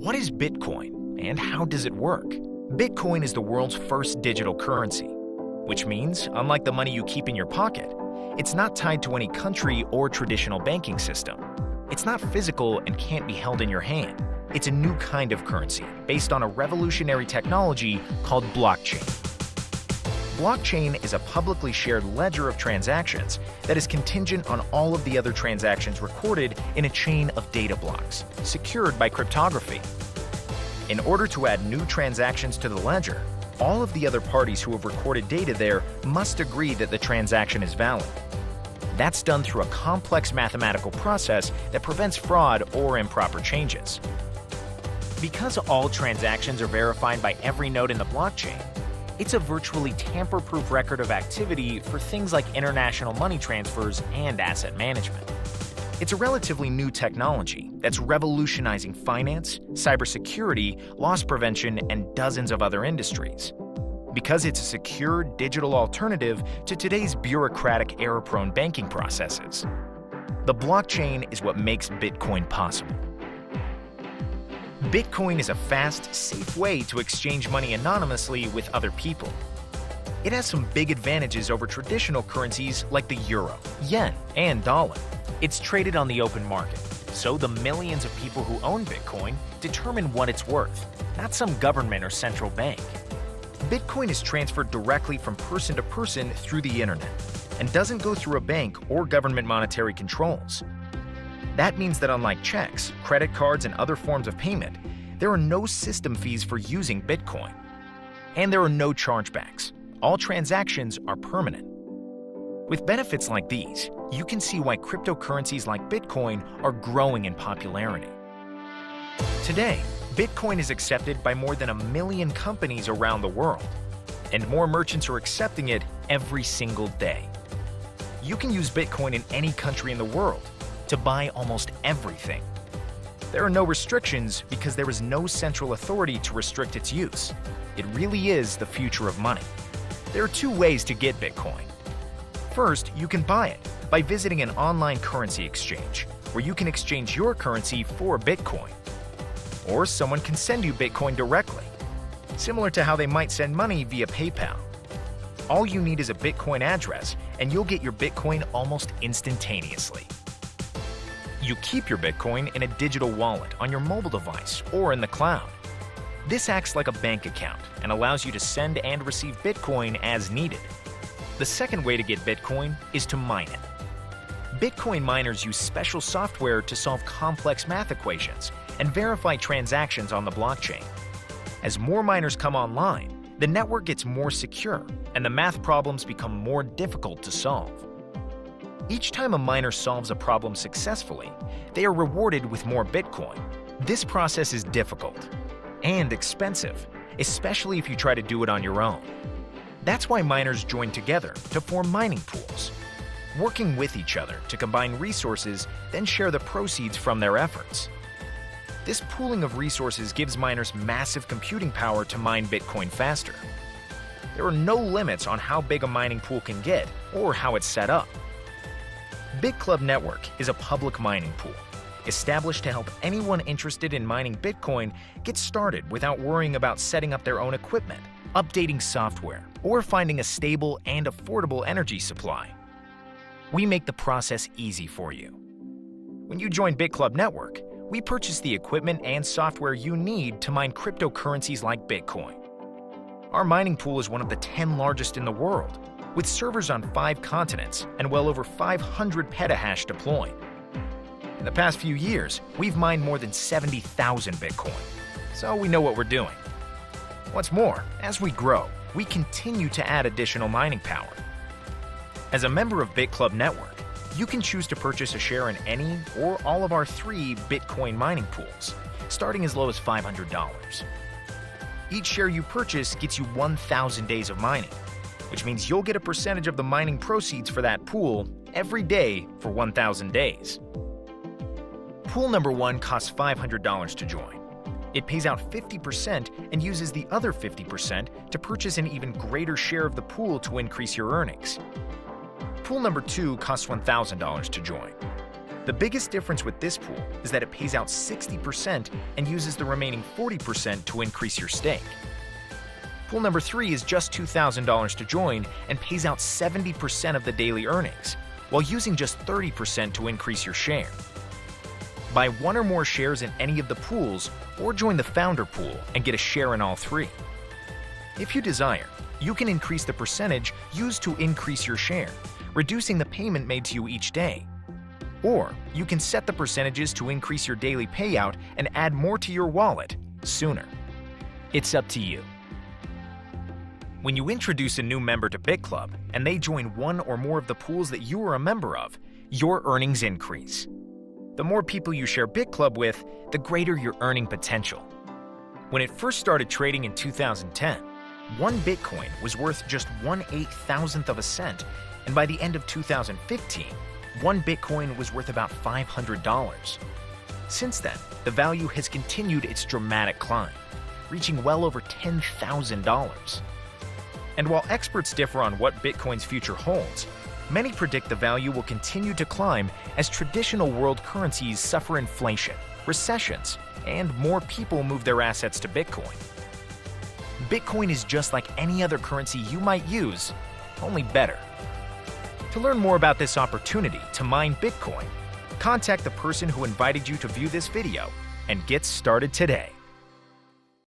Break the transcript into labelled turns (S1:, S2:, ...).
S1: What is Bitcoin and how does it work? Bitcoin is the world's first digital currency, which means, unlike the money you keep in your pocket, it's not tied to any country or traditional banking system. It's not physical and can't be held in your hand. It's a new kind of currency based on a revolutionary technology called blockchain. Blockchain is a publicly shared ledger of transactions that is contingent on all of the other transactions recorded in a chain of data blocks, secured by cryptography. In order to add new transactions to the ledger, all of the other parties who have recorded data there must agree that the transaction is valid. That's done through a complex mathematical process that prevents fraud or improper changes. Because all transactions are verified by every node in the blockchain, it's a virtually tamper-proof record of activity for things like international money transfers and asset management. It's a relatively new technology that's revolutionizing finance, cybersecurity, loss prevention, and dozens of other industries. Because it's a secure digital alternative to today's bureaucratic, error-prone banking processes. The blockchain is what makes Bitcoin possible. Bitcoin is a fast, safe way to exchange money anonymously with other people. It has some big advantages over traditional currencies like the euro, yen, and dollar. It's traded on the open market, so the millions of people who own Bitcoin determine what it's worth, not some government or central bank. Bitcoin is transferred directly from person to person through the internet and doesn't go through a bank or government monetary controls. That means that unlike checks, credit cards, and other forms of payment, there are no system fees for using Bitcoin. And there are no chargebacks. All transactions are permanent. With benefits like these, you can see why cryptocurrencies like Bitcoin are growing in popularity. Today, Bitcoin is accepted by more than 1 million companies around the world, and more merchants are accepting it every single day. You can use Bitcoin in any country in the world to buy almost everything. There are no restrictions because there is no central authority to restrict its use. It really is the future of money. There are 2 ways to get Bitcoin. First, you can buy it by visiting an online currency exchange, where you can exchange your currency for Bitcoin. Or someone can send you Bitcoin directly, similar to how they might send money via PayPal. All you need is a Bitcoin address, and you'll get your Bitcoin almost instantaneously. You keep your Bitcoin in a digital wallet on your mobile device or in the cloud. This acts like a bank account and allows you to send and receive Bitcoin as needed. The second way to get Bitcoin is to mine it. Bitcoin miners use special software to solve complex math equations and verify transactions on the blockchain. As more miners come online, the network gets more secure and the math problems become more difficult to solve. Each time a miner solves a problem successfully, they are rewarded with more Bitcoin. This process is difficult and expensive, especially if you try to do it on your own. That's why miners join together to form mining pools, working with each other to combine resources, then share the proceeds from their efforts. This pooling of resources gives miners massive computing power to mine Bitcoin faster. There are no limits on how big a mining pool can get or how it's set up. Bitclub Network is a public mining pool, established to help anyone interested in mining Bitcoin get started without worrying about setting up their own equipment, updating software, or finding a stable and affordable energy supply. We make the process easy for you. When you join Bitclub Network, we purchase the equipment and software you need to mine cryptocurrencies like Bitcoin. Our mining pool is one of the 10 largest in the world, with servers on 5 continents and well over 500 petahash deployed. In the past few years, we've mined more than 70,000 Bitcoin, so we know what we're doing. What's more, as we grow, we continue to add additional mining power. As a member of Bitclub Network, you can choose to purchase a share in any or all of our 3 Bitcoin mining pools, starting as low as $500. Each share you purchase gets you 1,000 days of mining, which means you'll get a percentage of the mining proceeds for that pool every day for 1,000 days. Pool number 1 costs $500 to join. It pays out 50% and uses the other 50% to purchase an even greater share of the pool to increase your earnings. Pool number 2 costs $1,000 to join. The biggest difference with this pool is that it pays out 60% and uses the remaining 40% to increase your stake. Pool number 3 is just $2,000 to join and pays out 70% of the daily earnings, while using just 30% to increase your share. Buy one or more shares in any of the pools or join the founder pool and get a share in all 3. If you desire, you can increase the percentage used to increase your share, reducing the payment made to you each day. Or you can set the percentages to increase your daily payout and add more to your wallet sooner. It's up to you. When you introduce a new member to BitClub and they join one or more of the pools that you are a member of, your earnings increase. The more people you share BitClub with, the greater your earning potential. When it first started trading in 2010, one Bitcoin was worth just 1/8,000th of a cent, and by the end of 2015, one Bitcoin was worth about $500. Since then, the value has continued its dramatic climb, reaching well over $10,000. And while experts differ on what Bitcoin's future holds, many predict the value will continue to climb as traditional world currencies suffer inflation, recessions, and more people move their assets to Bitcoin. Bitcoin is just like any other currency you might use, only better. To learn more about this opportunity to mine Bitcoin, contact the person who invited you to view this video and get started today.